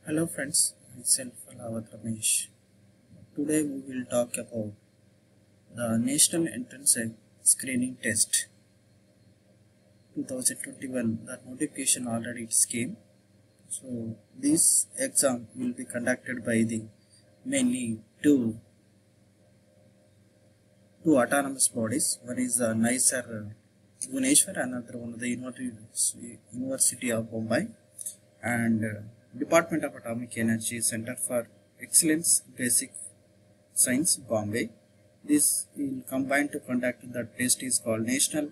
Hello friends, myself Alavat Ramesh. Today we will talk about the National Entrance Screening Test 2021. The notification already came. So this exam will be conducted by the mainly two autonomous bodies. One is the NISER Bhubaneswar, another one the University of Bombay, and Department of Atomic Energy Center for Excellence Basic Science, Bombay. This will combine to conduct the test is called National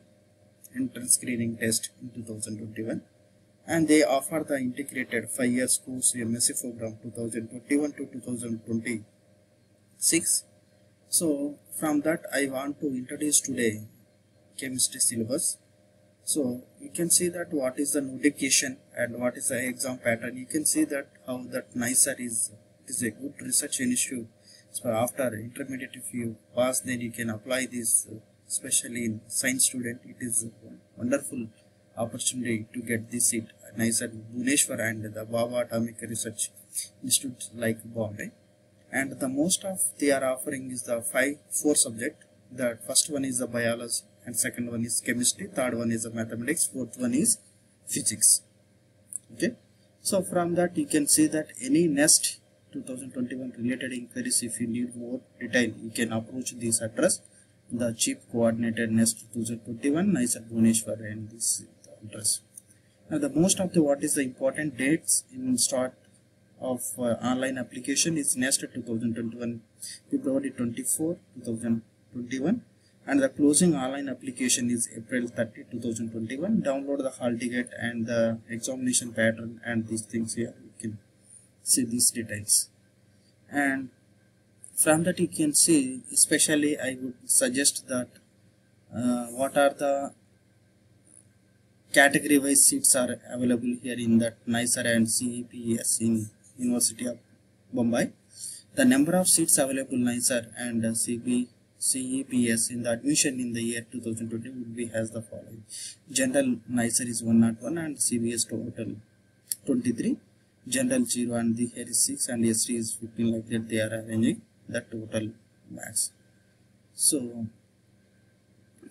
Entrance Screening Test in 2021, and they offer the integrated 5 year course MSc program 2021 to 2026. So from that I want to introduce today chemistry syllabus. So you can see that what is the notification and what is the exam pattern. You can see that how that NISER is a good research institute. So after intermediate, if you pass, then you can apply this, especially in science student. It is a wonderful opportunity to get this seat. NISER Bhubaneswar and the Bhabha Atomic Research Institute like Bombay. And the most of they are offering is the four subject. The first one is the biology, and second one is chemistry, third one is the mathematics, fourth one is physics. Okay, so from that you can see that any NEST 2021 related inquiries, if you need more detail, you can approach this address, the chief coordinator NEST 2021 NISER Bhubaneswar, and this address. Now the most of the what is the important dates in start of online application is NEST 2021 February 24 2021, and the closing online application is April 30 2021. Download the hall ticket and the examination pattern and these things here. You can see these details, and from that you can see, especially I would suggest that what are the category wise seats are available here in that NISER and CEPS in University of Bombay. The number of seats available NISER and CEPS in the admission in the year 2020 would be as the following. General NISER is 101 and CBS total 23. General 0 and the here is 6 and ST is 15, like that they are arranging the total max. So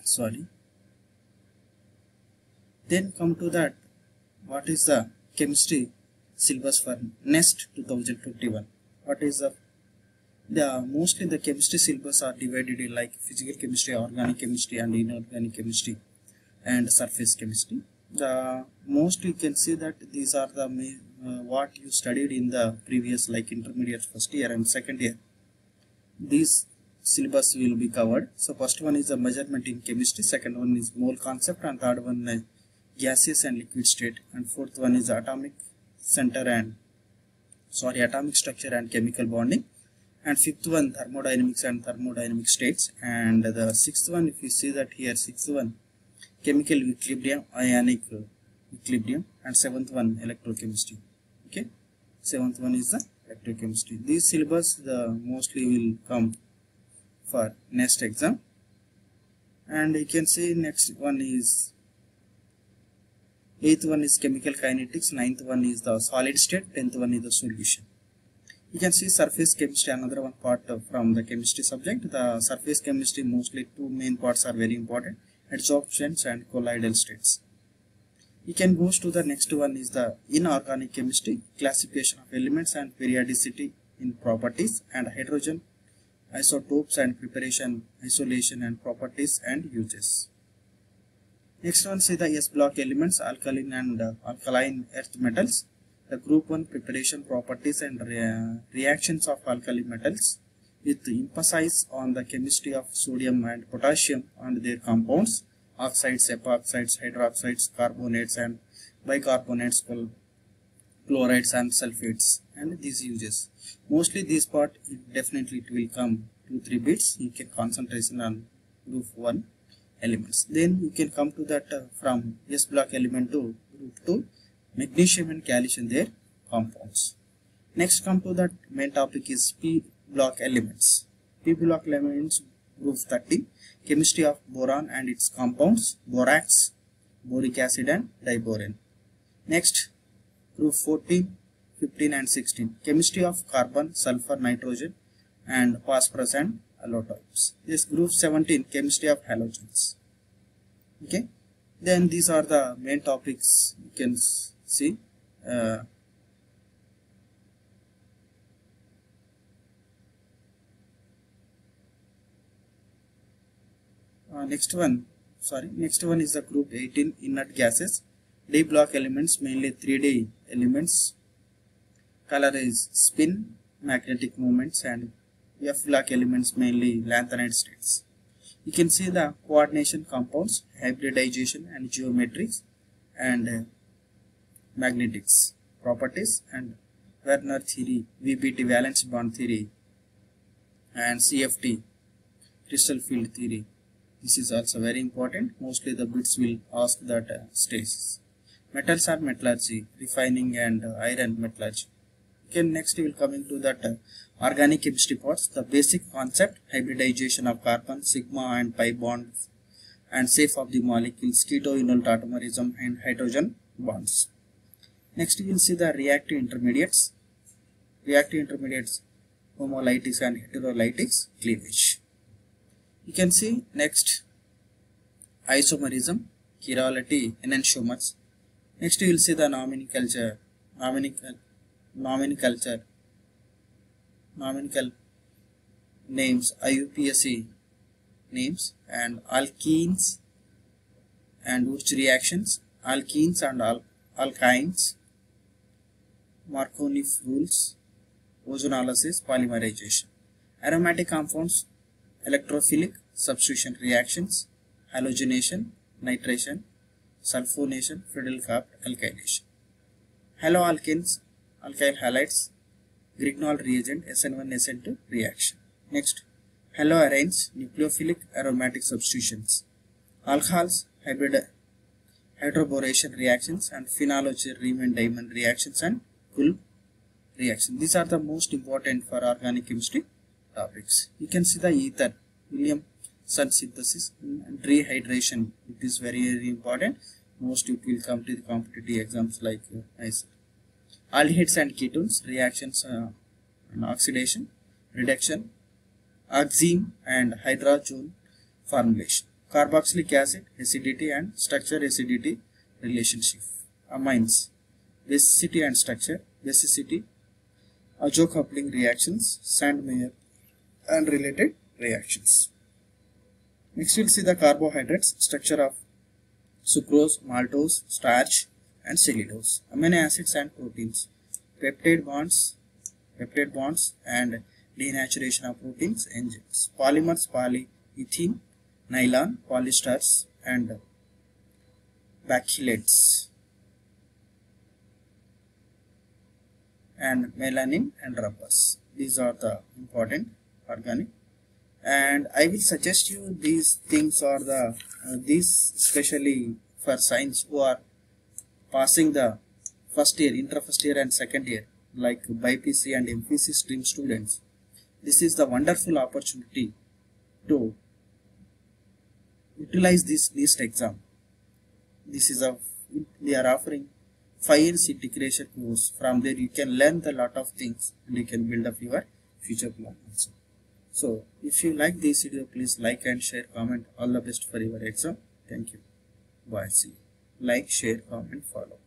sorry. Then come to that, what is the chemistry syllabus for NEST 2021? What is the mostly the chemistry syllabus are divided in like physical chemistry, organic chemistry, and inorganic chemistry, and surface chemistry. The most you can see that these are the what you studied in the previous like intermediate first year and second year. These syllabus will be covered. So first one is the measurement in chemistry, second one is mole concept, and third one gaseous and liquid state, and fourth one is atomic structure and chemical bonding, and fifth one thermodynamics and thermodynamic states, and the sixth one, if you see that here, sixth one chemical equilibrium, ionic equilibrium, and seventh one electrochemistry. Okay, seventh one is the electrochemistry. These syllabus the mostly will come for next exam, and you can see next one is 8th one is chemical kinetics, 9th one is the solid state, 10th one is the solution. You can see surface chemistry, another one part from the chemistry subject. The surface chemistry mostly two main parts are very important: adsorptions and colloidal states. You can go to the next one is the inorganic chemistry, classification of elements and periodicity in properties, and hydrogen isotopes and preparation, isolation and properties and uses. Next one is the S block elements, alkaline and alkaline earth metals. The group 1 preparation, properties and reactions of alkali metals, with emphasis on the chemistry of sodium and potassium and their compounds, oxides, epoxides, hydroxides, carbonates and bicarbonates, chlorides and sulfates, and these uses. Mostly this part definitely it will come 2-3 bits. You can concentration on group 1 elements. Then you can come to that from S block element to group 2, magnesium and calcium, their compounds. Next come to that main topic is P block elements. P block elements group 30, chemistry of boron and its compounds, borax, boric acid and diboron. Next group 14, 15 and 16. Chemistry of carbon, sulfur, nitrogen and phosphorus and allotypes. This group 17, chemistry of halogens. Okay. Then these are the main topics you can see. Next one is the group 18, inert gases. D block elements, mainly 3D elements. Color is spin, magnetic moments, and F block elements, mainly lanthanide states. You can see the coordination compounds, hybridization and geometries, and magnetics properties, and Werner theory, VBT valence bond theory, and CFT crystal field theory. This is also very important. Mostly the bits will ask that stages. Metals are metallurgy, refining and iron metallurgy. Okay, next we will coming to that organic chemistry parts. The basic concept, hybridization of carbon, sigma and pi bonds, and shape of the molecules, keto-enol tautomerism and hydrogen bonds. Next we will see the reactive intermediates. Reactive intermediates, homolytics and heterolytics cleavage. You can see next isomerism, chirality, enantiomers. Next you will see the nomenclature, numerical names, IUPAC names, and alkenes and Wurtz reactions, alkenes and alkynes, Markovnik's rules, ozonolysis, polymerization. Aromatic compounds, electrophilic, substitution reactions, halogenation, nitration, sulfonation, Friedel-Crafts alkylation. Haloalkanes, alkyl halides, Grignard reagent, SN1 SN2 reaction. Next, haloarenes, nucleophilic aromatic substitutions. Alcohols, hydroboration reactions, and phenology Riemann diamond reactions and Kulp reaction. These are the most important for organic chemistry topics. You can see the ether, Williamson synthesis and rehydration. It is very important. Most it will come to the competitive exams like aldehydes and ketones reactions and oxidation, reduction, oxime and hydrazone formulation. Carboxylic acid, acidity and structure acidity relationship. Amines, basicity and structure, basicity, azo-coupling reactions, Sandmeyer and related reactions. Next we'll see the carbohydrates, structure of sucrose, maltose, starch and cellulose, amino acids and proteins, peptide bonds and denaturation of proteins, enzymes, polymers, polyethylene, nylon, polyesters and bakelite, and melanin and rubbers. These are the important organic, and I will suggest you these things are the these especially for science who are passing the first year, inter first year and second year, like BPC and MPC stream students. This is the wonderful opportunity to utilize this NIST exam. This is they are offering 5 years integration course. From there you can learn a lot of things and you can build up your future plan also. So if you like this video, please like and share, comment. All the best for your exam. Thank you. Bye. See you. Like, share, comment, follow.